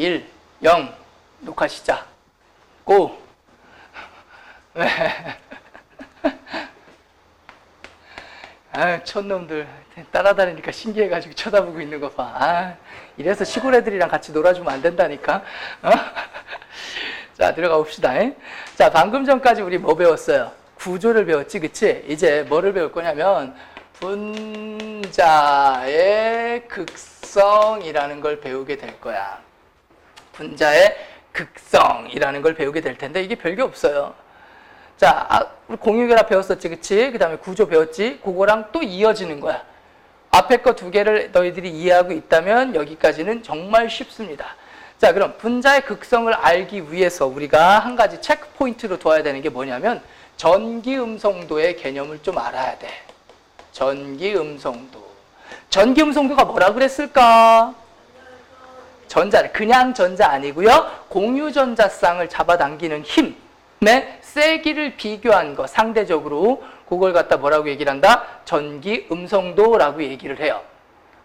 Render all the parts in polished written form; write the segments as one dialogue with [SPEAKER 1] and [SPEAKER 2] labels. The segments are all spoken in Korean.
[SPEAKER 1] 1, 0 녹화 시작. 고. 왜? 아, 촌놈들 따라다니니까 신기해가지고 쳐다보고 있는 거 봐. 아, 이래서 시골 애들이랑 같이 놀아주면 안 된다니까. 어? 자, 들어가 봅시다. 자, 방금 전까지 우리 뭐 배웠어요? 구조를 배웠지, 그치? 이제 뭐를 배울 거냐면 분자의 극성이라는 걸 배우게 될 거야. 분자의 극성이라는 걸 배우게 될 텐데 이게 별게 없어요. 자, 우리 공유결합 배웠었지, 그치? 그 다음에 구조 배웠지? 그거랑 또 이어지는 거야. 앞에 거 두 개를 너희들이 이해하고 있다면 여기까지는 정말 쉽습니다. 자, 그럼 분자의 극성을 알기 위해서 우리가 한 가지 체크 포인트로 둬야 되는 게 뭐냐면 전기음성도의 개념을 좀 알아야 돼. 전기음성도. 전기음성도가 뭐라 그랬을까? 전자, 그냥 전자 아니고요. 공유전자쌍을 잡아당기는 힘의 세기를 비교한 거, 상대적으로 그걸 갖다 뭐라고 얘기를 한다? 전기음성도라고 얘기를 해요.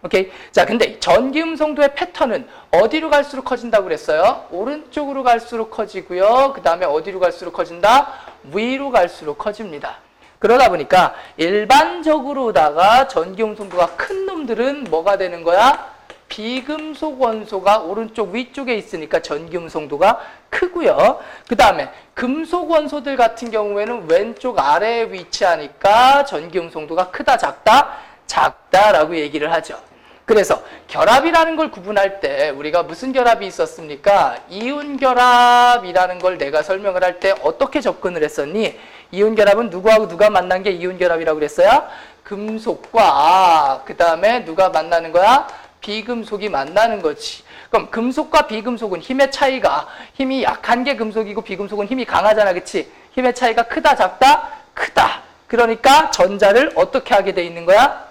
[SPEAKER 1] 오케이? 자, 근데 전기음성도의 패턴은 어디로 갈수록 커진다고 그랬어요? 오른쪽으로 갈수록 커지고요. 그 다음에 어디로 갈수록 커진다? 위로 갈수록 커집니다. 그러다 보니까 일반적으로다가 전기음성도가 큰 놈들은 뭐가 되는 거야? 비금속 원소가 오른쪽 위쪽에 있으니까 전기음성도가 크고요. 그 다음에 금속 원소들 같은 경우에는 왼쪽 아래에 위치하니까 전기음성도가 크다, 작다? 작다라고 얘기를 하죠. 그래서 결합이라는 걸 구분할 때 우리가 무슨 결합이 있었습니까? 이온결합이라는 걸 내가 설명을 할 때 어떻게 접근을 했었니? 이온결합은 누구하고 누가 만난 게 이온결합이라고 그랬어요? 금속과 그 다음에 누가 만나는 거야? 비금속이 만나는 거지. 그럼 금속과 비금속은 힘의 차이가, 힘이 약한 게 금속이고 비금속은 힘이 강하잖아, 그치? 힘의 차이가 크다, 작다? 크다. 그러니까 전자를 어떻게 하게 돼 있는 거야?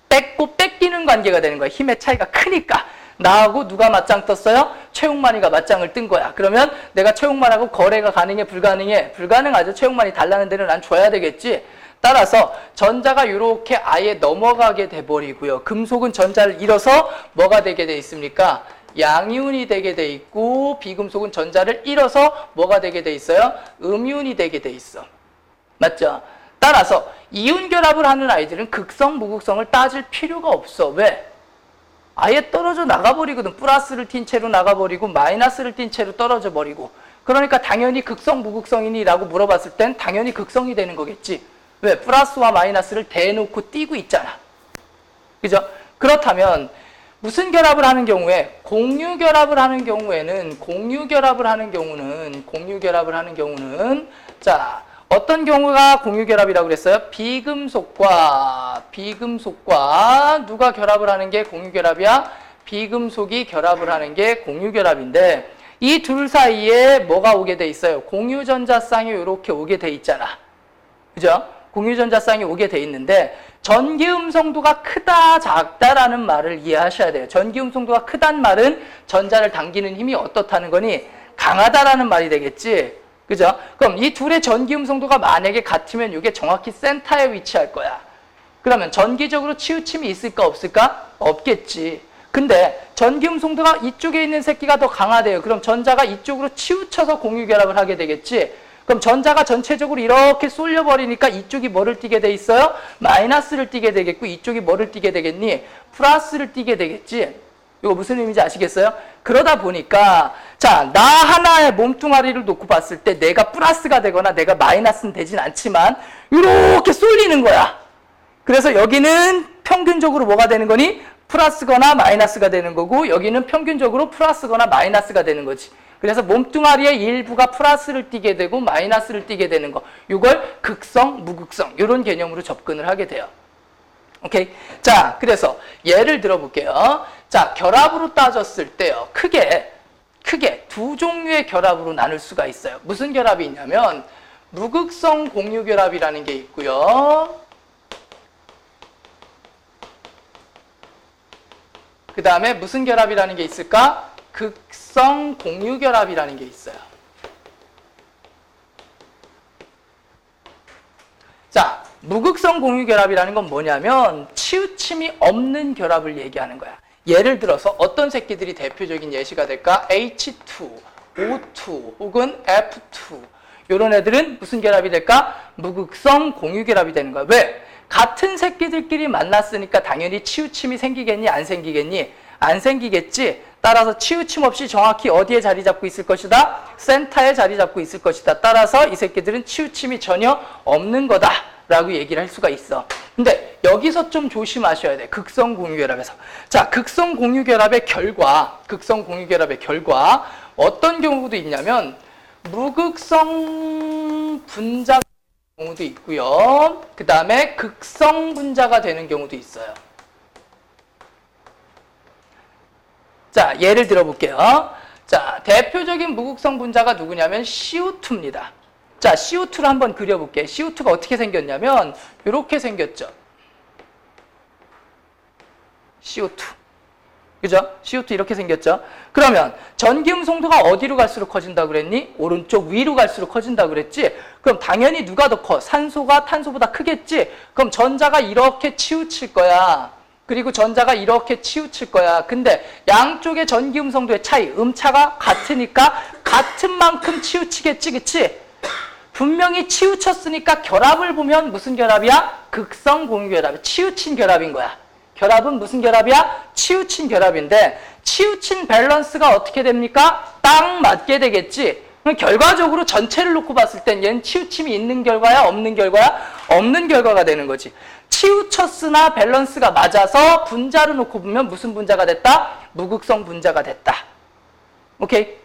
[SPEAKER 1] 뺏고 뺏기는 관계가 되는 거야. 힘의 차이가 크니까. 나하고 누가 맞짱 떴어요? 최용만이가 맞짱을 뜬 거야. 그러면 내가 최용만하고 거래가 가능해, 불가능해? 불가능하죠. 최용만이 달라는 데는 난 줘야 되겠지. 따라서 전자가 이렇게 아예 넘어가게 돼버리고요. 금속은 전자를 잃어서 뭐가 되게 돼 있습니까? 양이온이 되게 돼 있고, 비금속은 전자를 잃어서 뭐가 되게 돼 있어요? 음이온이 되게 돼 있어. 맞죠? 따라서 이온결합을 하는 아이들은 극성, 무극성을 따질 필요가 없어. 왜? 아예 떨어져 나가버리거든. 플러스를 띈 채로 나가버리고 마이너스를 띈 채로 떨어져 버리고. 그러니까 당연히 극성, 무극성이니? 라고 물어봤을 땐 당연히 극성이 되는 거겠지. 왜? 플러스와 마이너스를 대놓고 띄고 있잖아. 그죠? 그렇다면 무슨 결합을 하는 경우에? 공유결합을 하는 경우는 자, 어떤 경우가 공유결합이라고 그랬어요? 비금속과 누가 결합을 하는 게 공유결합이야? 비금속이 결합을 하는 게 공유결합인데 이 둘 사이에 뭐가 오게 돼 있어요? 공유전자쌍이 이렇게 오게 돼 있잖아. 그죠? 공유전자쌍이 오게 돼 있는데 전기음성도가 크다, 작다라는 말을 이해하셔야 돼요. 전기음성도가 크다는 말은 전자를 당기는 힘이 어떻다는 거니? 강하다라는 말이 되겠지. 그죠? 그럼 이 둘의 전기음성도가 만약에 같으면 이게 정확히 센터에 위치할 거야. 그러면 전기적으로 치우침이 있을까 없을까? 없겠지. 근데 전기음성도가 이쪽에 있는 새끼가 더 강하대요. 그럼 전자가 이쪽으로 치우쳐서 공유결합을 하게 되겠지. 그럼 전자가 전체적으로 이렇게 쏠려버리니까 이쪽이 뭐를 띠게 돼 있어요? 마이너스를 띠게 되겠고 이쪽이 뭐를 띠게 되겠니? 플러스를 띠게 되겠지. 이거 무슨 의미인지 아시겠어요? 그러다 보니까 자, 나 하나의 몸뚱아리를 놓고 봤을 때 내가 플러스가 되거나 내가 마이너스는 되진 않지만 이렇게 쏠리는 거야. 그래서 여기는 평균적으로 뭐가 되는 거니? 플러스거나 마이너스가 되는 거고 여기는 평균적으로 플러스거나 마이너스가 되는 거지. 그래서 몸뚱아리의 일부가 플러스를 띠게 되고 마이너스를 띠게 되는 거. 이걸 극성, 무극성 이런 개념으로 접근을 하게 돼요. 오케이? 자, 그래서 예를 들어볼게요. 자, 결합으로 따졌을 때요. 크게 두 종류의 결합으로 나눌 수가 있어요. 무슨 결합이 있냐면 무극성 공유결합이라는 게 있고요. 그 다음에 무슨 결합이라는 게 있을까? 극성 공유결합이라는 게 있어요. 자, 무극성 공유결합이라는 건 뭐냐면 치우침이 없는 결합을 얘기하는 거야. 예를 들어서 어떤 새끼들이 대표적인 예시가 될까? H2, O2 혹은 F2 이런 애들은 무슨 결합이 될까? 무극성 공유결합이 되는 거야. 왜? 같은 새끼들끼리 만났으니까 당연히 치우침이 생기겠니? 안 생기겠니? 안 생기겠지? 따라서 치우침 없이 정확히 어디에 자리 잡고 있을 것이다? 센터에 자리 잡고 있을 것이다. 따라서 이 새끼들은 치우침이 전혀 없는 거다 라고 얘기를 할 수가 있어. 근데 여기서 좀 조심하셔야 돼. 극성 공유결합에서. 자, 극성 공유결합의 결과 어떤 경우도 있냐면 무극성 분자 경우도 있고요. 그 다음에 극성 분자가 되는 경우도 있어요. 자, 예를 들어볼게요. 자, 대표적인 무극성 분자가 누구냐면 CO2입니다. 자, CO2를 한번 그려볼게요. CO2가 어떻게 생겼냐면 이렇게 생겼죠. CO2. 그죠? CO2 이렇게 생겼죠? 그러면 전기음 송도가 어디로 갈수록 커진다고 그랬니? 오른쪽 위로 갈수록 커진다고 그랬지? 그럼 당연히 누가 더 커? 산소가 탄소보다 크겠지? 그럼 전자가 이렇게 치우칠 거야. 그리고 전자가 이렇게 치우칠 거야. 근데 양쪽의 전기음 송도의 차이, 음차가 같으니까 같은 만큼 치우치겠지, 그치? 분명히 치우쳤으니까 결합을 보면 무슨 결합이야? 극성 공유결합. 치우친 결합인 거야. 결합은 무슨 결합이야? 치우친 결합인데 치우친 밸런스가 어떻게 됩니까? 딱 맞게 되겠지. 그럼 결과적으로 전체를 놓고 봤을 땐 얘는 치우침이 있는 결과야? 없는 결과야? 없는 결과가 되는 거지. 치우쳤으나 밸런스가 맞아서 분자를 놓고 보면 무슨 분자가 됐다? 무극성 분자가 됐다. 오케이?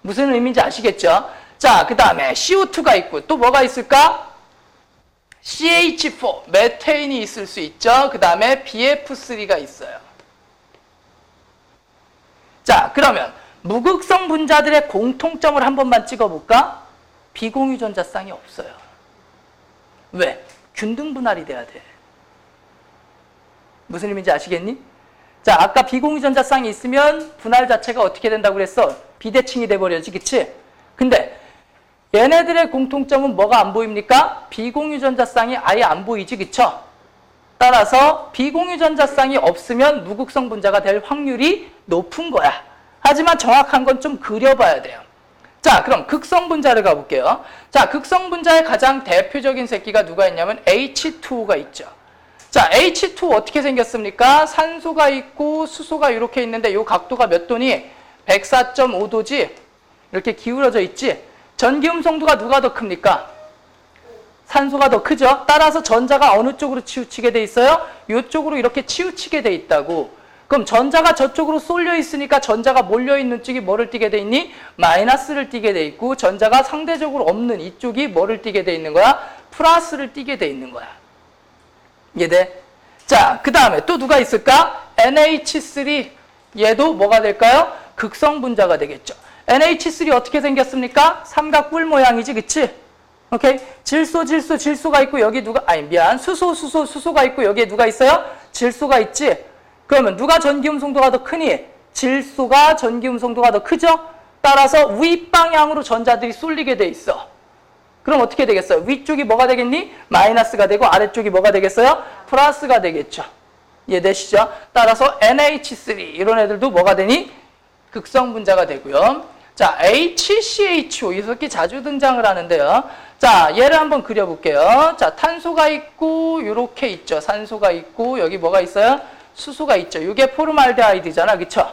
[SPEAKER 1] 무슨 의미인지 아시겠죠? 자, 그 다음에 CO2가 있고 또 뭐가 있을까? CH4, 메테인이 있을 수 있죠. 그 다음에 BF3가 있어요. 자, 그러면 무극성 분자들의 공통점을 한 번만 찍어볼까? 비공유전자쌍이 없어요. 왜? 균등 분할이 돼야 돼. 무슨 의미인지 아시겠니? 자, 아까 비공유전자쌍이 있으면 분할 자체가 어떻게 된다고 그랬어? 비대칭이 돼버려지, 그치? 근데 얘네들의 공통점은 뭐가 안 보입니까? 비공유전자쌍이 아예 안 보이지, 그쵸? 따라서 비공유전자쌍이 없으면 무극성 분자가 될 확률이 높은 거야. 하지만 정확한 건 좀 그려봐야 돼요. 자, 그럼 극성 분자를 가볼게요. 자, 극성 분자의 가장 대표적인 새끼가 누가 있냐면 H2O가 있죠. 자, H2O 어떻게 생겼습니까? 산소가 있고 수소가 이렇게 있는데 이 각도가 몇 도니? 104.5도지? 이렇게 기울어져 있지? 전기음 송도가 누가 더 큽니까? 산소가 더 크죠? 따라서 전자가 어느 쪽으로 치우치게 돼 있어요? 이쪽으로 이렇게 치우치게 돼 있다고. 그럼 전자가 저쪽으로 쏠려 있으니까 전자가 몰려 있는 쪽이 뭐를 띠게 돼 있니? 마이너스를 띠게 돼 있고 전자가 상대적으로 없는 이쪽이 뭐를 띠게 돼 있는 거야? 플러스를 띠게 돼 있는 거야. 이해돼? 자, 그 다음에 또 누가 있을까? NH3. 얘도 뭐가 될까요? 극성 분자가 되겠죠. NH3 어떻게 생겼습니까? 삼각뿔 모양이지, 그치? 오케이? 질소가 있고 여기 누가, 수소가 있고 여기에 누가 있어요? 질소가 있지? 그러면 누가 전기음 송도가 더 크니? 질소가 전기음 송도가 더 크죠? 따라서 윗방향으로 전자들이 쏠리게 돼 있어. 그럼 어떻게 되겠어요? 위쪽이 뭐가 되겠니? 마이너스가 되고 아래쪽이 뭐가 되겠어요? 플러스가 되겠죠. 이해되시죠? 따라서 NH3 이런 애들도 뭐가 되니? 극성 분자가 되고요. 자, HCHO 이 새끼 자주 등장을 하는데요. 자, 얘를 한번 그려볼게요. 자, 탄소가 있고 이렇게 있죠. 산소가 있고 여기 뭐가 있어요? 수소가 있죠. 이게 포르말데하이드잖아, 그쵸?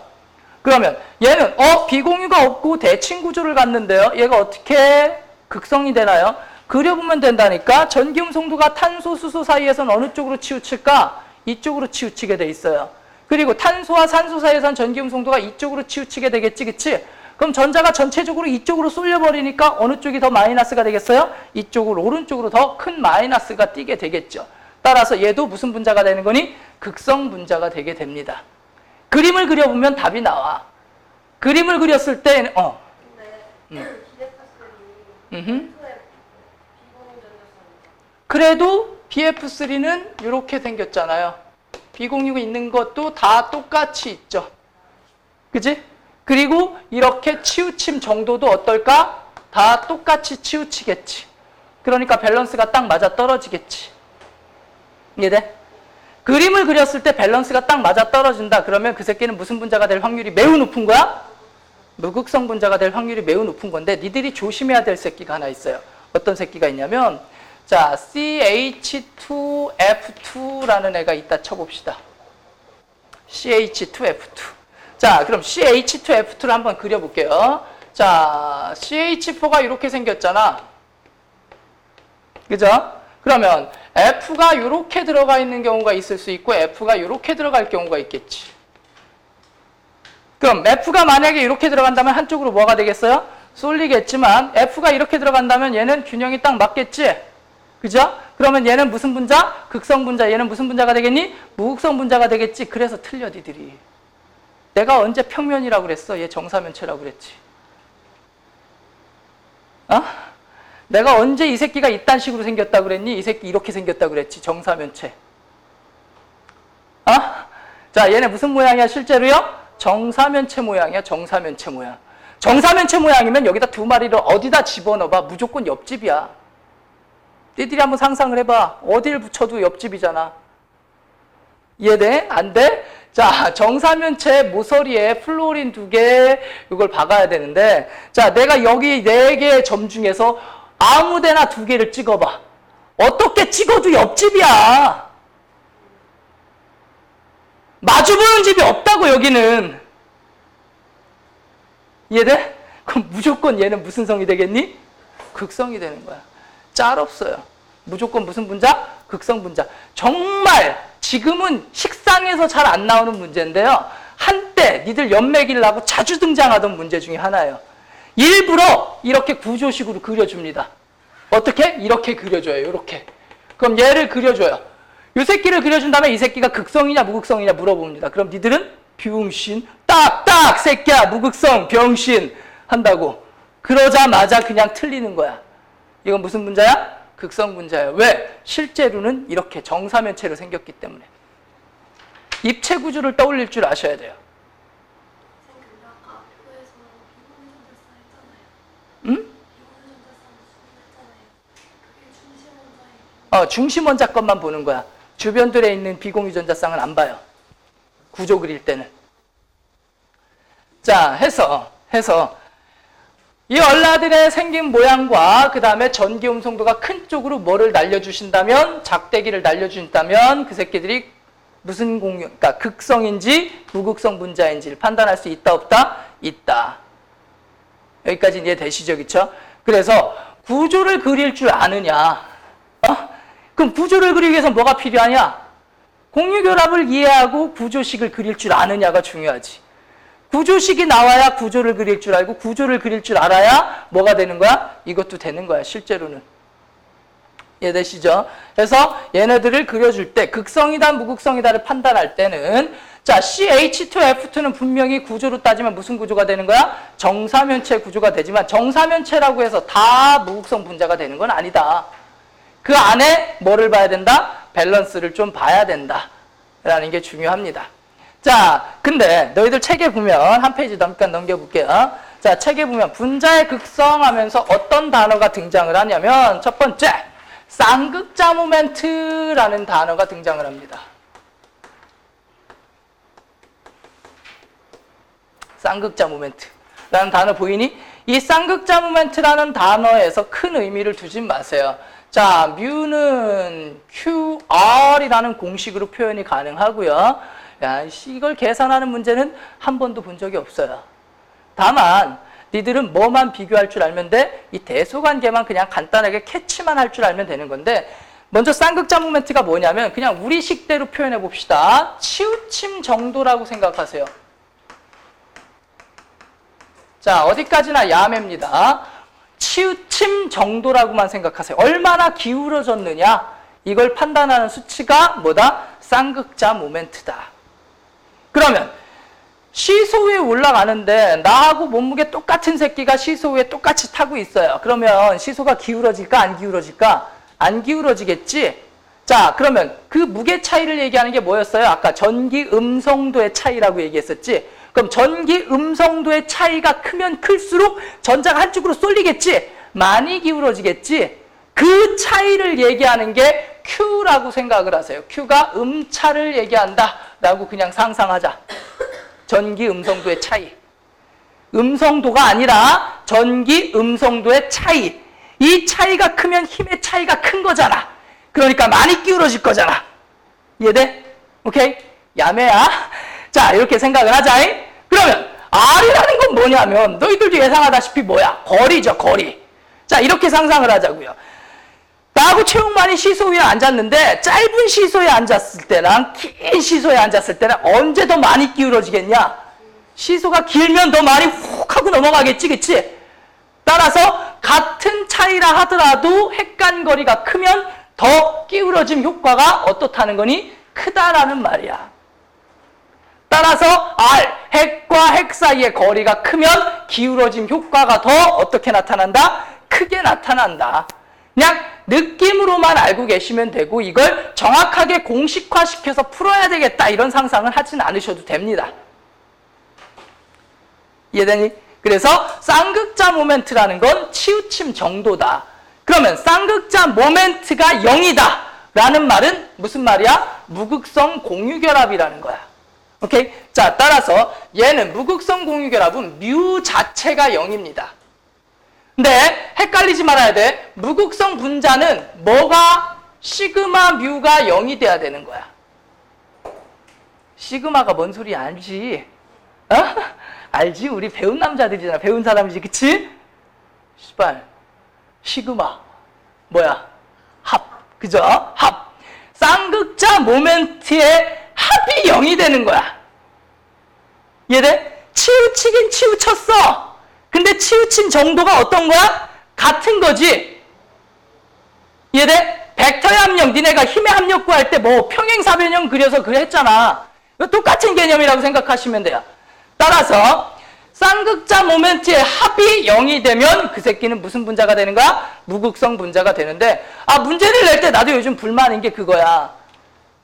[SPEAKER 1] 그러면 얘는 비공유가 없고 대칭 구조를 갖는데요. 얘가 어떻게 극성이 되나요? 그려보면 된다니까. 전기음 송도가 탄소, 수소 사이에선 어느 쪽으로 치우칠까? 이쪽으로 치우치게 돼 있어요. 그리고 탄소와 산소 사이에선 전기음 송도가 이쪽으로 치우치게 되겠지, 그치? 그럼 전자가 전체적으로 이쪽으로 쏠려버리니까 어느 쪽이 더 마이너스가 되겠어요? 이쪽으로, 오른쪽으로 더 큰 마이너스가 띄게 되겠죠. 따라서 얘도 무슨 분자가 되는 거니? 극성 분자가 되게 됩니다. 그림을 그려보면 답이 나와. 그림을 그렸을 때, 그래도 BF3는 이렇게 생겼잖아요. 비공유가 있는 것도 다 똑같이 있죠. 그지? 그리고 이렇게 치우침 정도도 어떨까? 다 똑같이 치우치겠지. 그러니까 밸런스가 딱 맞아 떨어지겠지. 이해돼? 그림을 그렸을 때 밸런스가 딱 맞아 떨어진다. 그러면 그 새끼는 무슨 분자가 될 확률이 매우 높은 거야? 무극성 분자가 될 확률이 매우 높은 건데 니들이 조심해야 될 새끼가 하나 있어요. 어떤 새끼가 있냐면 자, CH2F2라는 애가 있다 쳐봅시다. CH2F2. 자, 그럼 CH2F2를 한번 그려볼게요. 자, CH4가 이렇게 생겼잖아. 그죠? 그러면 F가 이렇게 들어가 있는 경우가 있을 수 있고 F가 이렇게 들어갈 경우가 있겠지. 그럼 F가 만약에 이렇게 들어간다면 한쪽으로 뭐가 되겠어요? 쏠리겠지만 F가 이렇게 들어간다면 얘는 균형이 딱 맞겠지? 그죠? 그러면 얘는 무슨 분자? 극성 분자. 얘는 무슨 분자가 되겠니? 무극성 분자가 되겠지. 그래서 틀려 니들이. 내가 언제 평면이라고 그랬어? 얘 정사면체라고 그랬지. 어? 내가 언제 이 새끼가 이딴 식으로 생겼다고 그랬니? 이 새끼 이렇게 생겼다고 그랬지. 정사면체. 어? 자, 얘네 무슨 모양이야 실제로요? 정사면체 모양이야. 정사면체 모양. 정사면체 모양이면 여기다 두 마리를 어디다 집어넣어봐. 무조건 옆집이야. 니들이 한번 상상을 해봐. 어딜 붙여도 옆집이잖아. 이해돼? 안 돼? 자, 정사면체 모서리에 플로린 2개 이걸 박아야 되는데 자, 내가 여기 4개의 점 중에서 아무 데나 2개를 찍어봐. 어떻게 찍어도 옆집이야. 마주보는 집이 없다고 여기는. 이해돼? 그럼 무조건 얘는 무슨 성이 되겠니? 극성이 되는 거야. 짤 없어요. 무조건 무슨 분자? 극성 분자. 정말 지금은 식상에서 잘 안 나오는 문제인데요. 한때 니들 연맥이라고 자주 등장하던 문제 중에 하나예요. 일부러 이렇게 구조식으로 그려줍니다. 어떻게? 이렇게 그려줘요. 이렇게. 그럼 얘를 그려줘요. 이 새끼를 그려준 다음에 이 새끼가 극성이냐 무극성이냐 물어봅니다. 그럼 니들은 병신, 딱딱 새끼야 무극성 병신 한다고. 그러자마자 그냥 틀리는 거야. 이건 무슨 분자야? 극성 분자예요. 왜? 실제로는 이렇게 정사면체로 생겼기 때문에. 입체 구조를 떠올릴 줄 아셔야 돼요. 응? 중심 원자 것만 보는 거야. 주변들에 있는 비공유전자쌍은 안 봐요. 구조 그릴 때는. 자, 해서 이 얼라들의 생긴 모양과 그 다음에 전기 음성도가 큰 쪽으로 뭐를 날려주신다면, 작대기를 날려준다면 그 새끼들이 무슨 그러니까 극성인지 무극성 분자인지를 판단할 수 있다 없다? 있다. 여기까지 이해되시죠? 그쵸? 그래서 구조를 그릴 줄 아느냐? 그럼 구조를 그리기 위해서 뭐가 필요하냐? 공유결합을 이해하고 구조식을 그릴 줄 아느냐가 중요하지. 구조식이 나와야 구조를 그릴 줄 알고 구조를 그릴 줄 알아야 뭐가 되는 거야? 이것도 되는 거야, 실제로는. 이해되시죠? 그래서 얘네들을 그려줄 때 극성이다, 무극성이다를 판단할 때는 자, CH2F2는 분명히 구조로 따지면 무슨 구조가 되는 거야? 정사면체 구조가 되지만 정사면체라고 해서 다 무극성 분자가 되는 건 아니다. 그 안에 뭐를 봐야 된다? 밸런스를 좀 봐야 된다. 라는 게 중요합니다. 자, 근데 너희들 책에 보면 한 페이지 잠깐 넘겨볼게요. 자, 책에 보면 분자의 극성 하면서 어떤 단어가 등장을 하냐면 첫 번째, 쌍극자 모멘트라는 단어가 등장을 합니다. 쌍극자 모멘트라는 단어 보이니? 이 쌍극자 모멘트라는 단어에서 큰 의미를 두진 마세요. 자, 뮤는 QR이라는 공식으로 표현이 가능하고요. 야, 이걸 계산하는 문제는 한 번도 본 적이 없어요. 다만 니들은 뭐만 비교할 줄 알면 돼? 이 대소관계만 그냥 간단하게 캐치만 할 줄 알면 되는 건데 먼저 쌍극자 모멘트가 뭐냐면 그냥 우리식대로 표현해 봅시다. 치우침 정도라고 생각하세요. 자, 어디까지나 야매입니다. 치우침 정도라고만 생각하세요. 얼마나 기울어졌느냐 이걸 판단하는 수치가 뭐다? 쌍극자 모멘트다. 그러면 시소 위에 올라가는데 나하고 몸무게 똑같은 새끼가 시소 위에 똑같이 타고 있어요. 그러면 시소가 기울어질까 안 기울어질까? 안 기울어지겠지? 자, 그러면 그 무게 차이를 얘기하는 게 뭐였어요? 아까 전기 음성도의 차이라고 얘기했었지? 그럼 전기 음성도의 차이가 크면 클수록 전자가 한쪽으로 쏠리겠지? 많이 기울어지겠지? 그 차이를 얘기하는 게 Q라고 생각을 하세요. Q가 음차를 얘기한다라고 그냥 상상하자. 전기 음성도의 차이. 음성도가 아니라 전기 음성도의 차이. 이 차이가 크면 힘의 차이가 큰 거잖아. 그러니까 많이 기울어질 거잖아. 이해돼? 오케이? 야매야. 자, 이렇게 생각을 하자. 그러면 R이라는 건 뭐냐면 너희들도 예상하다시피 뭐야? 거리죠, 거리. 자, 이렇게 상상을 하자고요. 나하고 최용만이 시소 위에 앉았는데 짧은 시소에 앉았을 때랑 긴 시소에 앉았을 때는 언제 더 많이 기울어지겠냐? 시소가 길면 더 많이 훅 하고 넘어가겠지, 그치? 따라서 같은 차이라 하더라도 핵간거리가 크면 더 기울어짐 효과가 어떻다는 거니? 크다라는 말이야. 따라서 R, 핵과 핵 사이의 거리가 크면 기울어짐 효과가 더 어떻게 나타난다? 크게 나타난다. 그냥 느낌으로만 알고 계시면 되고 이걸 정확하게 공식화시켜서 풀어야 되겠다 이런 상상을 하진 않으셔도 됩니다. 이해되니? 그래서 쌍극자 모멘트라는 건 치우침 정도다. 그러면 쌍극자 모멘트가 0이다 라는 말은 무슨 말이야? 무극성 공유결합이라는 거야. 오케이? 자, 따라서 얘는 무극성 공유결합은 뮤 자체가 0입니다. 근데 헷갈리지 말아야 돼. 무극성 분자는 뭐가 시그마 뮤가 0이 돼야 되는 거야. 시그마가 뭔 소리 알지? 어? 알지? 우리 배운 남자들이잖아. 배운 사람이지. 그치? 씨발. 시그마. 뭐야? 합. 그죠? 합. 쌍극자 모멘트의 합이 0이 되는 거야. 이해돼? 치우치긴 치우쳤어. 근데 치우친 정도가 어떤 거야? 같은 거지. 이해돼? 벡터의 합력, 니네가 힘의 합력 구할 때 뭐 평행사변형 그려서 그래 했잖아. 똑같은 개념이라고 생각하시면 돼요. 따라서 쌍극자 모멘트의 합이 0이 되면 그 새끼는 무슨 분자가 되는 거야? 무극성 분자가 되는데 문제를 낼 때 나도 요즘 불만인 게 그거야.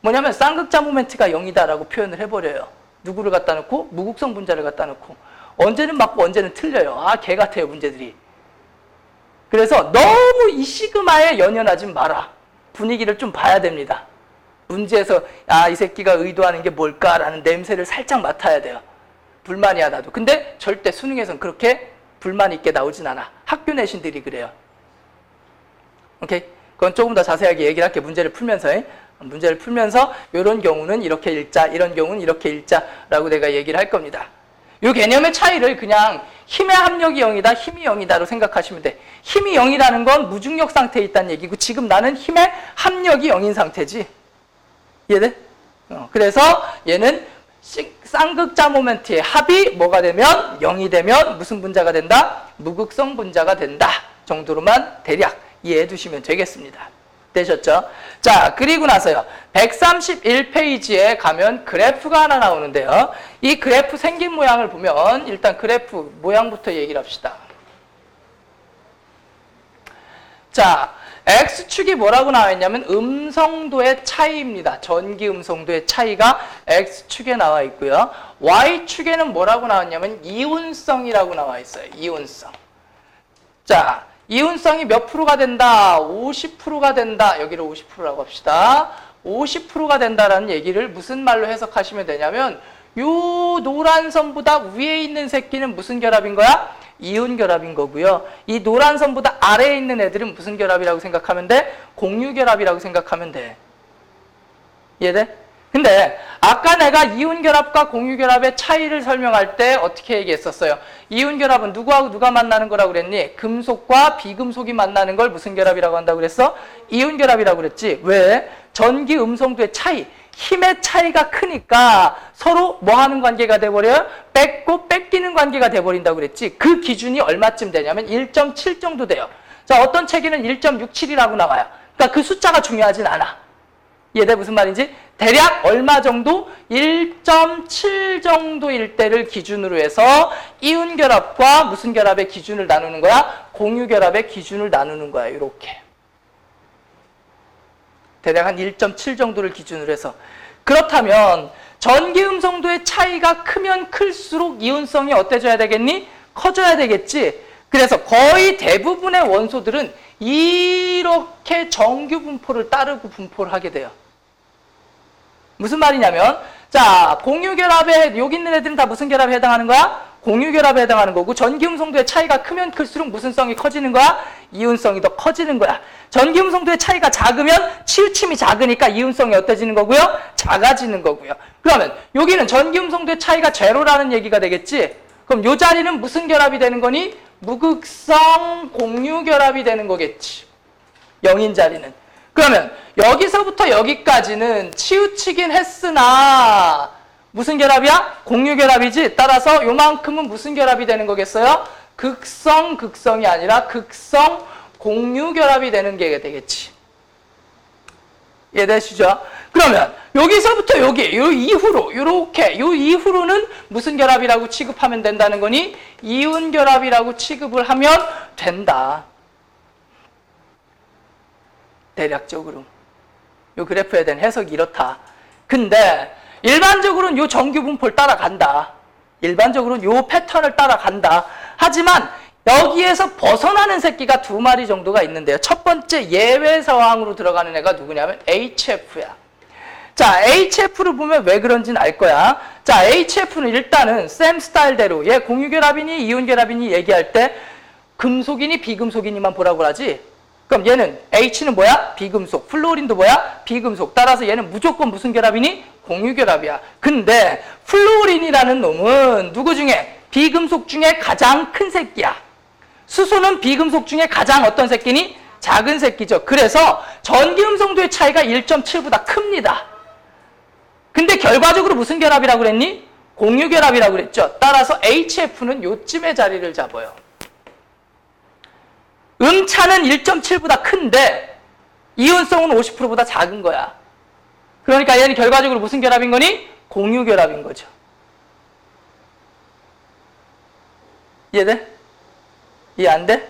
[SPEAKER 1] 뭐냐면 쌍극자 모멘트가 0이다라고 표현을 해버려요. 누구를 갖다 놓고? 무극성 분자를 갖다 놓고. 언제는 맞고 언제는 틀려요. 개 같아요, 문제들이. 그래서 너무 이 시그마에 연연하지 마라. 분위기를 좀 봐야 됩니다. 문제에서 이 새끼가 의도하는 게 뭘까라는 냄새를 살짝 맡아야 돼요. 불만이야, 나도. 근데 절대 수능에선 그렇게 불만 있게 나오진 않아. 학교 내신들이 그래요. 오케이? 그건 조금 더 자세하게 얘기를 할게. 문제를 풀면서 이런 경우는 이렇게 읽자, 이런 경우는 이렇게 읽자라고 내가 얘기를 할 겁니다. 이 개념의 차이를 그냥 힘의 합력이 0이다, 힘이 0이다로 생각하시면 돼. 힘이 0이라는 건 무중력 상태에 있다는 얘기고 지금 나는 힘의 합력이 0인 상태지. 이해돼? 그래서 얘는 쌍극자 모멘트의 합이 뭐가 되면 0이 되면 무슨 분자가 된다? 무극성 분자가 된다 정도로만 대략 이해해 두시면 되겠습니다. 되셨죠? 자, 그리고 나서요. 131페이지에 가면 그래프가 하나 나오는데요. 이 그래프 생긴 모양을 보면 일단 그래프 모양부터 얘기를 합시다. 자, X축이 뭐라고 나와 있냐면 음성도의 차이입니다. 전기 음성도의 차이가 X축에 나와 있고요. Y축에는 뭐라고 나왔냐면 이온성이라고 나와 있어요. 이온성. 자, 이온성이 몇 프로가 된다? 50%가 된다. 여기를 50%라고 합시다. 50%가 된다라는 얘기를 무슨 말로 해석하시면 되냐면 요 노란 선보다 위에 있는 새끼는 무슨 결합인 거야? 이온 결합인 거고요. 이 노란 선보다 아래에 있는 애들은 무슨 결합이라고 생각하면 돼? 공유 결합이라고 생각하면 돼. 이해돼? 근데 아까 내가 이온 결합과 공유 결합의 차이를 설명할 때 어떻게 얘기했었어요? 이온 결합은 누구하고 누가 만나는 거라고 그랬니? 금속과 비금속이 만나는 걸 무슨 결합이라고 한다고 그랬어? 이온 결합이라고 그랬지. 왜? 전기 음성도의 차이, 힘의 차이가 크니까 서로 뭐 하는 관계가 돼버려요? 뺏고 뺏기는 관계가 돼버린다고 그랬지. 그 기준이 얼마쯤 되냐면 1.7 정도 돼요. 자, 어떤 책에는 1.67이라고 나와요. 그러니까 그 숫자가 중요하진 않아. 이해돼? 무슨 말인지? 대략 얼마 정도? 1.7 정도일 때를 기준으로 해서 이온 결합과 무슨 결합의 기준을 나누는 거야? 공유 결합의 기준을 나누는 거야. 이렇게. 대략 한 1.7 정도를 기준으로 해서. 그렇다면 전기 음성도의 차이가 크면 클수록 이온성이 어때져야 되겠니? 커져야 되겠지. 그래서 거의 대부분의 원소들은 이렇게 정규 분포를 따르고 분포를 하게 돼요. 무슨 말이냐면, 자, 공유결합에 여기 있는 애들은 다 무슨 결합에 해당하는 거야? 공유결합에 해당하는 거고, 전기음성도의 차이가 크면 클수록 무슨 성이 커지는 거야? 이온성이 더 커지는 거야. 전기음성도의 차이가 작으면 치우침이 작으니까 이온성이 어떠지는 거고요? 작아지는 거고요. 그러면 여기는 전기음성도의 차이가 제로라는 얘기가 되겠지? 그럼 이 자리는 무슨 결합이 되는 거니? 무극성 공유결합이 되는 거겠지. 0인 자리는. 그러면 여기서부터 여기까지는 치우치긴 했으나 무슨 결합이야? 공유결합이지. 따라서 요만큼은 무슨 결합이 되는 거겠어요? 극성, 극성이 아니라 극성 공유결합이 되는 게 되겠지. 이해되시죠? 그러면 여기서부터 여기, 요 이후로, 요렇게, 요 이후로는 무슨 결합이라고 취급하면 된다는 거니? 이온결합이라고 취급을 하면 된다. 대략적으로. 요 그래프에 대한 해석이 이렇다. 근데 일반적으로는 요 정규 분포를 따라간다. 일반적으로는 요 패턴을 따라간다. 하지만 여기에서 벗어나는 새끼가 2마리 정도가 있는데요. 첫 번째 예외 상황으로 들어가는 애가 누구냐면 HF야. 자, HF를 보면 왜 그런지는 알 거야. 자, HF는 일단은 쌤 스타일대로 얘 공유결합이니 이온결합이니 얘기할 때 금속이니 비금속이니만 보라고 하지. 그럼 얘는 H는 뭐야? 비금속. 플루오린도 뭐야? 비금속. 따라서 얘는 무조건 무슨 결합이니? 공유결합이야. 근데 플루오린이라는 놈은 누구 중에? 비금속 중에 가장 큰 새끼야. 수소는 비금속 중에 가장 어떤 새끼니? 작은 새끼죠. 그래서 전기음성도의 차이가 1.7보다 큽니다. 근데 결과적으로 무슨 결합이라고 그랬니? 공유결합이라고 그랬죠. 따라서 HF는 요쯤의 자리를 잡아요. 음차는 1.7보다 큰데 이온성은 50%보다 작은 거야. 그러니까 얘는 결과적으로 무슨 결합인 거니? 공유결합인 거죠. 이해돼? 이해 안 돼?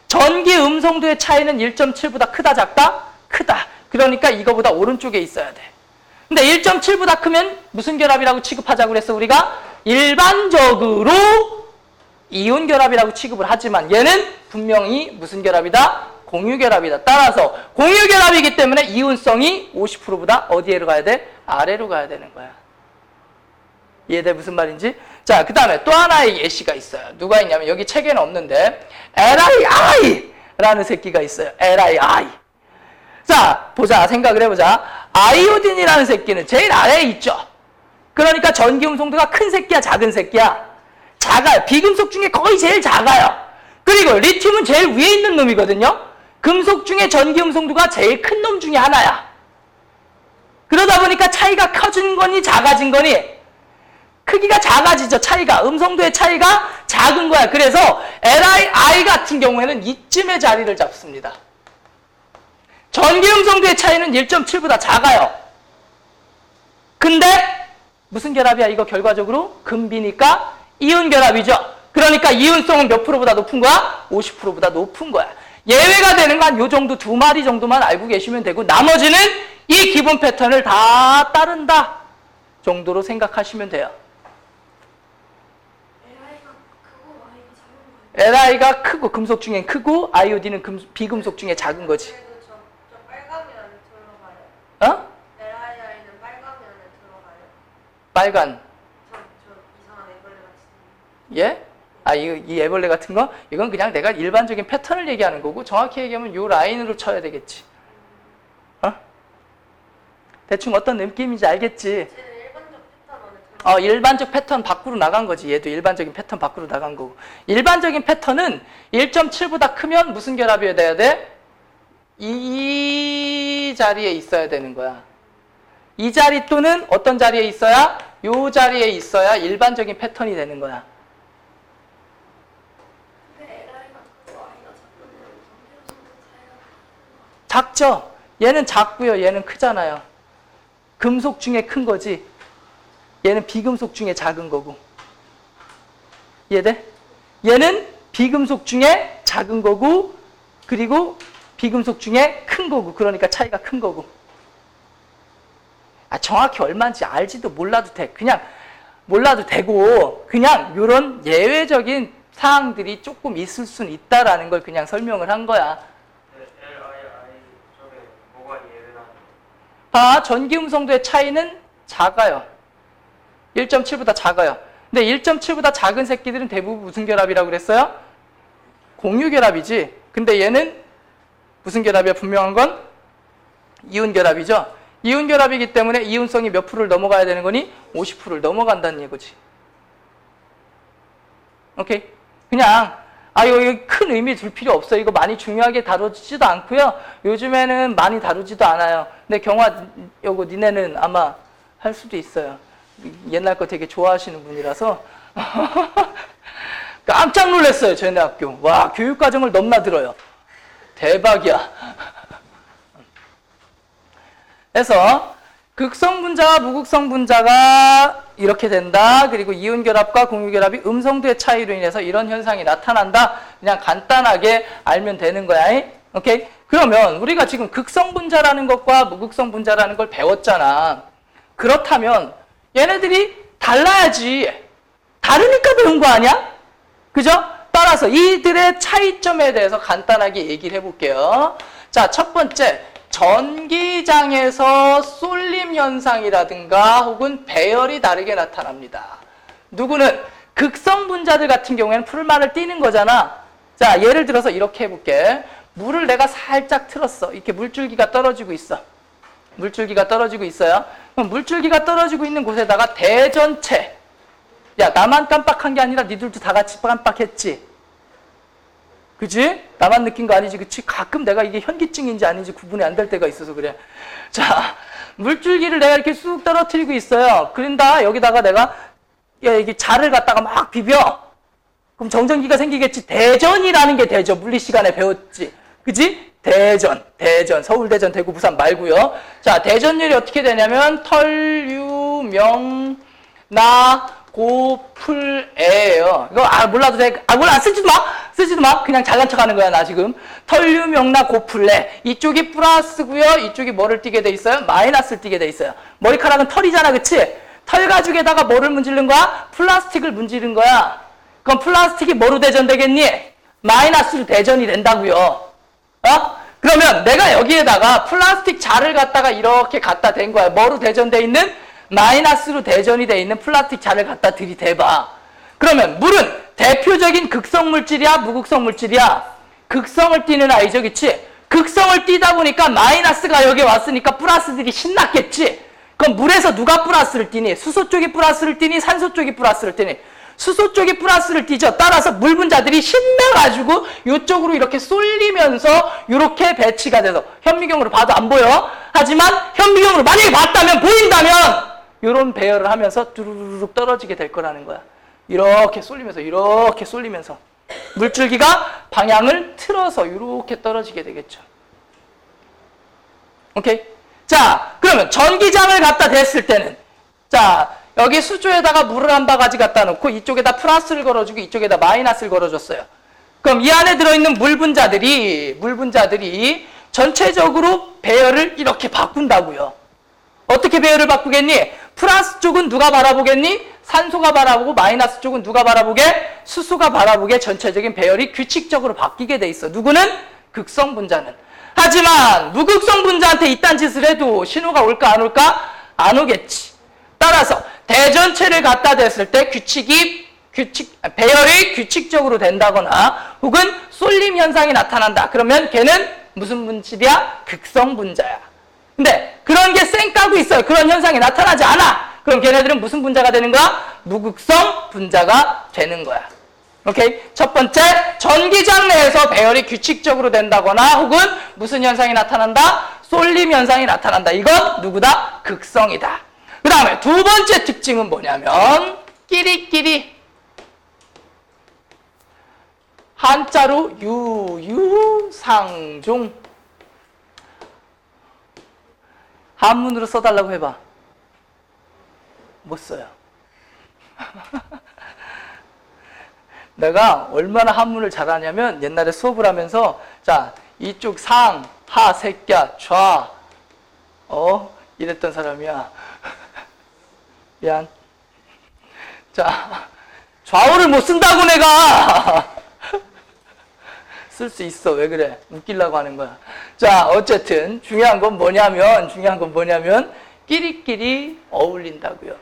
[SPEAKER 1] 전기 음성도의 차이는 1.7보다 크다 작다? 크다. 그러니까 이거보다 오른쪽에 있어야 돼. 근데 1.7보다 크면 무슨 결합이라고 취급하자고 그랬어 우리가? 일반적으로 이온 결합이라고 취급을 하지만 얘는 분명히 무슨 결합이다? 공유결합이다. 따라서 공유결합이기 때문에 이온성이 50%보다 어디로 가야 돼? 아래로 가야 되는 거야. 이해돼? 무슨 말인지? 자, 그 다음에 또 하나의 예시가 있어요. 누가 있냐면 여기 책에는 없는데 LiI라는 새끼가 있어요. LiI. 자, 보자. 생각을 해보자. 아이오딘이라는 새끼는 제일 아래에 있죠. 그러니까 전기음성도가 큰 새끼야, 작은 새끼야? 작아요. 비금속 중에 거의 제일 작아요. 그리고 리튬은 제일 위에 있는 놈이거든요. 금속 중에 전기음성도가 제일 큰 놈 중에 하나야. 그러다 보니까 차이가 커진 거니 작아진 거니? 크기가 작아지죠. 차이가. 음성도의 차이가 작은 거야. 그래서 LiI 같은 경우에는 이쯤의 자리를 잡습니다. 전기음성도의 차이는 1.7보다 작아요. 근데 무슨 결합이야? 이거 결과적으로 금비니까 이온 결합이죠. 그러니까 이온성은 몇 프로보다 높은 거야? 50%보다 높은 거야. 예외가 되는 건 요 정도 2마리 정도만 알고 계시면 되고 나머지는 이 기본 패턴을 다 따른다 정도로 생각하시면 돼요. Li가 크고 금속 중엔 크고 아이오딘은 비금속 중에 작은 거지.
[SPEAKER 2] 저 빨강이 안에 들어가요?
[SPEAKER 1] 어?
[SPEAKER 2] LiI는 빨강이 안에 들어가요?
[SPEAKER 1] 빨간.
[SPEAKER 2] 저 이상한 애벌레 같은.
[SPEAKER 1] 예? 아, 이 애벌레 같은 거? 이건 그냥 내가 일반적인 패턴을 얘기하는 거고 정확히 얘기하면 요 라인으로 쳐야 되겠지. 어? 대충 어떤 느낌인지 알겠지?
[SPEAKER 2] 쟤는 일반적 패턴 안에 들어가요?
[SPEAKER 1] 일반적 패턴 밖으로 나간 거지. 얘도 일반적인 패턴 밖으로 나간 거고. 일반적인 패턴은 1.7보다 크면 무슨 결합이 돼야 돼? 이 자리에 있어야 되는 거야. 이 자리 또는 어떤 자리에 있어야? 요 자리에 있어야 일반적인 패턴이 되는 거야. 작죠? 얘는 작고요. 얘는 크잖아요. 금속 중에 큰 거지. 얘는 비금속 중에 작은 거고. 이해돼? 얘는 비금속 중에 작은 거고 그리고 비금속 중에 큰 거고. 그러니까 차이가 큰 거고. 정확히 얼마인지 알지도 몰라도 돼. 그냥 몰라도 되고 그냥 이런 예외적인 사항들이 조금 있을 수는 있다라는 걸 그냥 설명을 한 거야. 봐, 전기 음성도의 차이는 작아요. 1.7보다 작아요. 근데 1.7보다 작은 새끼들은 대부분 무슨 결합이라고 그랬어요? 공유 결합이지. 근데 얘는 무슨 결합이야? 분명한 건 이온 결합이죠. 이온 결합이기 때문에 이온성이 몇 프로를 넘어가야 되는 거니? 50%를 넘어간다는 얘기지. 오케이? 그냥 이거 큰 의미 둘 필요 없어요. 이거 많이 중요하게 다루지도 않고요. 요즘에는 많이 다루지도 않아요. 근데 경화 요거 니네는 아마 할 수도 있어요. 옛날 거 되게 좋아하시는 분이라서 깜짝 놀랐어요. 저희네 학교. 와, 교육과정을 넘나들어요. 대박이야. 그래서 극성 분자와 무극성 분자가 이렇게 된다. 그리고 이온 결합과 공유 결합이 음성도의 차이로 인해서 이런 현상이 나타난다. 그냥 간단하게 알면 되는 거야. 오케이? 그러면 우리가 지금 극성 분자라는 것과 무극성 분자라는 걸 배웠잖아. 그렇다면 얘네들이 달라야지. 다르니까 배운 거 아니야? 그죠? 따라서 이들의 차이점에 대해서 간단하게 얘기를 해볼게요. 자, 첫 번째. 전기장에서 쏠림 현상이라든가 혹은 배열이 다르게 나타납니다. 누구는 극성 분자들 같은 경우에는 풀만을 띄는 거잖아. 자, 예를 들어서 이렇게 해볼게. 물을 내가 살짝 틀었어. 이렇게 물줄기가 떨어지고 있어. 물줄기가 떨어지고 있어요. 그럼 물줄기가 떨어지고 있는 곳에다가 대전체. 야, 나만 깜빡한 게 아니라 니들도 다 같이 깜빡했지. 그치? 나만 느낀 거 아니지, 그치? 가끔 내가 이게 현기증인지 아닌지 구분이 안 될 때가 있어서 그래. 자, 물줄기를 내가 이렇게 쑥 떨어뜨리고 있어요. 그런다, 여기다가 내가, 이게 자를 갖다가 막 비벼. 그럼 정전기가 생기겠지. 대전이라는 게 되죠. 물리 시간에 배웠지. 그치? 대전. 서울대전, 대구, 부산 말고요. 자, 대전율이 어떻게 되냐면, 털, 명, 나, 고, 풀, 에예요. 이거 몰라도 돼. 몰라. 쓰지도 마. 그냥 잘난 척 하는 거야, 나 지금. 털류, 명나, 고, 풀, 에. 이쪽이 플러스고요. 이쪽이 뭐를 띠게 돼 있어요? 마이너스를 띠게 돼 있어요. 머리카락은 털이잖아, 그치? 털 가죽에다가 뭐를 문지른 거야? 플라스틱을 문지른 거야. 그럼 플라스틱이 뭐로 대전되겠니? 마이너스로 대전이 된다고요. 그러면 내가 여기에다가 플라스틱 자를 갖다가 이렇게 갖다 댄 거야. 뭐로 대전돼 있는? 마이너스로 대전이 돼 있는 플라스틱 자를 갖다 들이대봐. 그러면 물은 대표적인 극성 물질이야, 무극성 물질이야? 극성을 띠는 아이죠, 그치? 극성을 띠다 보니까 마이너스가 여기 왔으니까 플러스들이 신났겠지? 그럼 물에서 누가 플러스를 띠니? 수소 쪽이 플러스를 띠니? 산소 쪽이 플러스를 띠니? 수소 쪽이 플러스를 띠죠. 따라서 물 분자들이 신나가지고 이쪽으로 이렇게 쏠리면서 이렇게 배치가 돼서 현미경으로 봐도 안 보여. 하지만 현미경으로 만약에 봤다면, 보인다면 이런 배열을 하면서 뚜루루룩 떨어지게 될 거라는 거야. 이렇게 쏠리면서 물줄기가 방향을 틀어서 이렇게 떨어지게 되겠죠. 오케이? 자, 그러면 전기장을 갖다 댔을 때는, 자, 여기 수조에다가 물을 한 바가지 갖다 놓고 이쪽에다 플러스를 걸어주고 이쪽에다 마이너스를 걸어줬어요. 그럼 이 안에 들어있는 물 분자들이 전체적으로 배열을 이렇게 바꾼다고요. 어떻게 배열을 바꾸겠니? 플러스 쪽은 누가 바라보겠니? 산소가 바라보고, 마이너스 쪽은 누가 바라보게? 수소가 바라보게 전체적인 배열이 규칙적으로 바뀌게 돼 있어. 누구는? 극성 분자는. 하지만 무극성 분자한테 이딴 짓을 해도 신호가 올까 안 올까? 안 오겠지. 따라서 대전체를 갖다 댔을 때 배열이 규칙적으로 된다거나 혹은 쏠림 현상이 나타난다. 그러면 걔는 무슨 분질이야? 극성 분자야. 근데 그런 게 쌩까고 있어요. 그런 현상이 나타나지 않아. 그럼 걔네들은 무슨 분자가 되는 거야? 무극성 분자가 되는 거야. 오케이? 첫 번째, 전기장 내에서 배열이 규칙적으로 된다거나 혹은 무슨 현상이 나타난다? 쏠림 현상이 나타난다. 이건 누구다? 극성이다. 그 다음에 두 번째 특징은 뭐냐면 끼리끼리, 한자로 유유상종. 한문으로 써달라고 해봐. 못 써요. 내가 얼마나 한문을 잘하냐면 옛날에 수업을 하면서, 자, 이쪽 상, 하, 새끼야, 좌, 이랬던 사람이야. 미안. 자, 좌우를 못 쓴다고 내가. 쓸 수 있어. 왜 그래? 웃기려고 하는 거야. 자, 어쨌든 중요한 건 뭐냐면 끼리끼리 어울린다고요.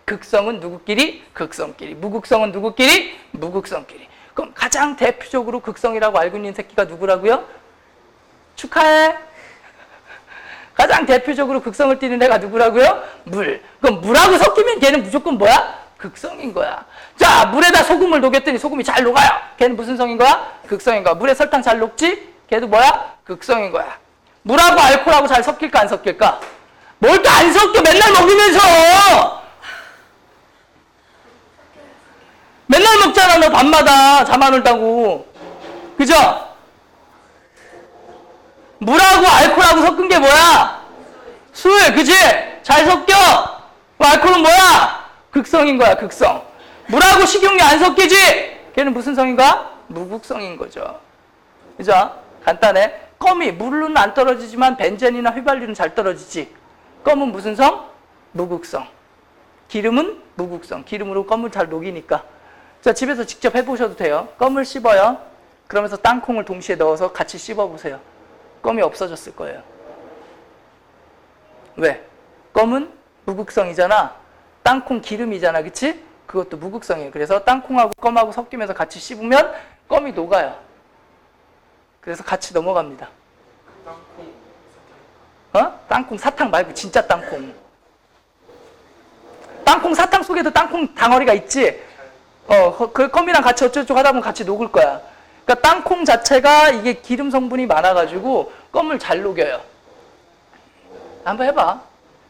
[SPEAKER 1] 극성은 누구끼리? 극성끼리. 무극성은 누구끼리? 무극성끼리. 그럼 가장 대표적으로 극성이라고 알고 있는 새끼가 누구라고요? 축하해. 가장 대표적으로 극성을 띠는 애가 누구라고요? 물. 그럼 물하고 섞이면 걔는 무조건 뭐야? 극성인 거야. 자, 물에다 소금을 녹였더니 소금이 잘 녹아요. 걔는 무슨 성인 거야? 극성인 거야. 물에 설탕 잘 녹지? 걔도 뭐야? 극성인 거야. 물하고 알코올하고 잘 섞일까 안 섞일까? 뭘 또 안 섞여? 맨날 먹으면서! 맨날 먹잖아, 너 밤마다 잠 안 올다고. 그죠? 물하고 알코올하고 섞은 게 뭐야? 술, 그치? 잘 섞여. 알코올은 뭐야? 극성인 거야, 극성. 물하고 식용유 안 섞이지? 걔는 무슨 성인 거야? 무극성인 거죠. 그죠? 간단해. 껌이 물로는 안 떨어지지만 벤젠이나 휘발유는 잘 떨어지지. 껌은 무슨 성? 무극성. 기름은 무극성. 기름으로 껌을 잘 녹이니까. 자, 집에서 직접 해보셔도 돼요. 껌을 씹어요. 그러면서 땅콩을 동시에 넣어서 같이 씹어보세요. 껌이 없어졌을 거예요. 왜? 껌은 무극성이잖아. 땅콩 기름이잖아. 그치? 그것도 무극성이에요. 그래서 땅콩하고 껌하고 섞이면서 같이 씹으면 껌이 녹아요. 그래서 같이 넘어갑니다. 땅콩 사탕 말고 진짜 땅콩. 땅콩 사탕 속에도 땅콩 덩어리가 있지? 그 껌이랑 같이 어쩌고저쩌고 하다 보면 같이 녹을 거야. 그러니까 땅콩 자체가 이게 기름 성분이 많아가지고 껌을 잘 녹여요. 한번 해봐.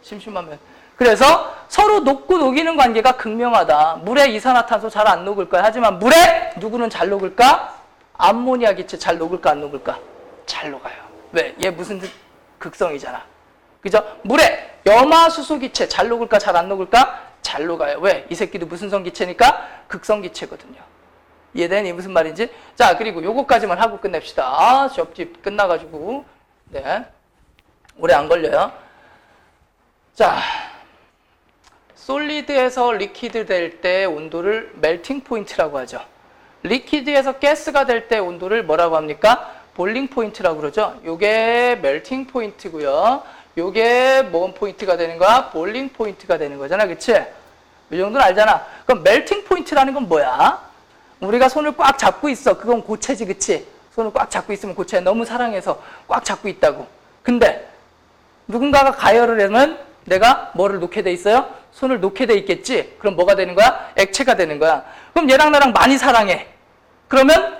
[SPEAKER 1] 심심하면. 그래서 서로 녹고 녹이는 관계가 극명하다. 물에 이산화탄소 잘 안 녹을 거야. 하지만 물에 누구는 잘 녹을까? 암모니아 기체 잘 녹을까 안 녹을까? 잘 녹아요. 왜? 얘 무슨 극성이잖아. 그죠? 물에 염화수소 기체 잘 녹을까 잘 안 녹을까? 잘 녹아요. 왜? 이 새끼도 무슨 성 기체니까? 극성 기체거든요. 이해되니? 무슨 말인지? 자, 그리고 요거까지만 하고 끝냅시다. 아, 접집 끝나가지고. 네. 오래 안 걸려요. 자, 솔리드에서 리퀴드 될 때 온도를 멜팅 포인트라고 하죠. 리퀴드에서 가스가 될 때 온도를 뭐라고 합니까? 볼링 포인트라고 그러죠. 요게 멜팅 포인트고요. 요게 뭔 포인트가 되는 거야? 볼링 포인트가 되는 거잖아. 그치? 이 정도는 알잖아. 그럼 멜팅 포인트라는 건 뭐야? 우리가 손을 꽉 잡고 있어. 그건 고체지. 그치? 손을 꽉 잡고 있으면 고체. 너무 사랑해서 꽉 잡고 있다고. 근데 누군가가 가열을 하면 내가 뭐를 놓게 돼 있어요? 손을 놓게 돼 있겠지? 그럼 뭐가 되는 거야? 액체가 되는 거야. 그럼 얘랑 나랑 많이 사랑해. 그러면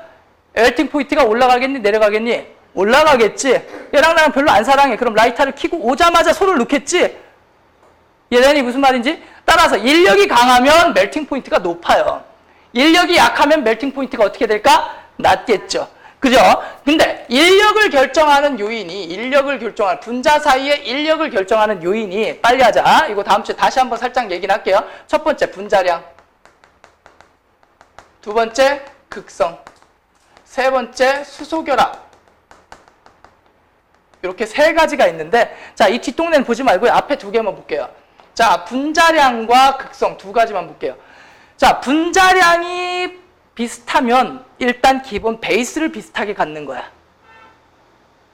[SPEAKER 1] 멜팅 포인트가 올라가겠니? 내려가겠니? 올라가겠지? 얘랑 나랑 별로 안 사랑해. 그럼 라이터를 켜고 오자마자 손을 놓겠지? 얘네는 무슨 말인지? 따라서 인력이 강하면 멜팅 포인트가 높아요. 인력이 약하면 멜팅 포인트가 어떻게 될까? 낮겠죠. 그죠? 근데 인력을 결정하는 분자 사이의 인력을 결정하는 요인이, 빨리 하자. 이거 다음 주에 다시 한번 살짝 얘기는 할게요. 첫 번째, 분자량. 두 번째, 극성. 세 번째, 수소결합. 이렇게 세 가지가 있는데, 자, 이 뒷동네는 보지 말고요. 앞에 두 개만 볼게요. 자, 분자량과 극성 두 가지만 볼게요. 자, 분자량이 비슷하면 일단 기본 베이스를 비슷하게 갖는 거야.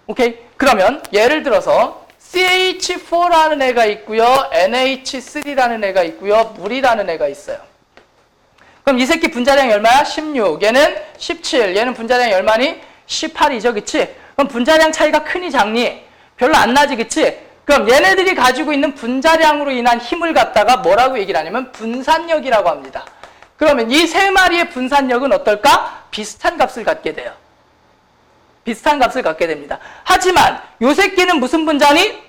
[SPEAKER 1] 오케이? 그러면 예를 들어서 CH4라는 애가 있고요. NH3라는 애가 있고요. 물이라는 애가 있어요. 그럼 이 새끼 분자량이 얼마야? 16. 얘는 17. 얘는 분자량이 얼마니? 18이죠. 그치? 그럼 분자량 차이가 크니 작니? 별로 안 나지. 그치? 그럼 얘네들이 가지고 있는 분자량으로 인한 힘을 갖다가 뭐라고 얘기를 하냐면 분산력이라고 합니다. 그러면 이 세 마리의 분산력은 어떨까? 비슷한 값을 갖게 돼요. 비슷한 값을 갖게 됩니다. 하지만 요 새끼는 무슨 분자니?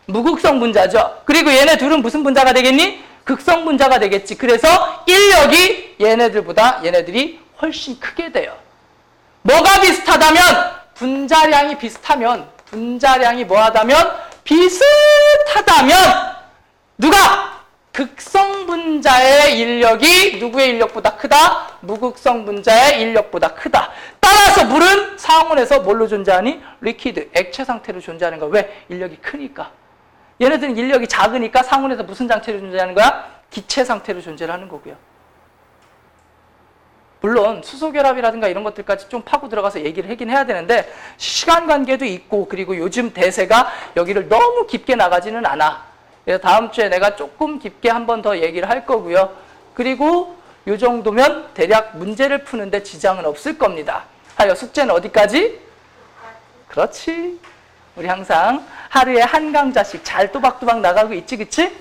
[SPEAKER 1] 무극성 분자죠. 그리고 얘네 둘은 무슨 분자가 되겠니? 극성 분자가 되겠지. 그래서 인력이 얘네들이 훨씬 크게 돼요. 뭐가 비슷하다면? 분자량이 비슷하면, 분자량이 뭐하다면? 비슷하다면 누가? 극성 분자의 인력이 누구의 인력보다 크다? 무극성 분자의 인력보다 크다. 따라서 물은 상온에서 뭘로 존재하니? 리퀴드, 액체 상태로 존재하는 거야. 왜? 인력이 크니까. 얘네들은 인력이 작으니까 상온에서 무슨 상태로 존재하는 거야? 기체 상태로 존재를 하는 거고요. 물론 수소결합이라든가 이런 것들까지 좀 파고 들어가서 얘기를 하긴 해야 되는데 시간 관계도 있고 그리고 요즘 대세가 여기를 너무 깊게 나가지는 않아. 그래서 다음 주에 내가 조금 깊게 한 번 더 얘기를 할 거고요. 그리고 요 정도면 대략 문제를 푸는데 지장은 없을 겁니다. 하여 숙제는 어디까지? 그렇지. 우리 항상 하루에 한 강좌씩 잘 또박또박 나가고 있지, 그치?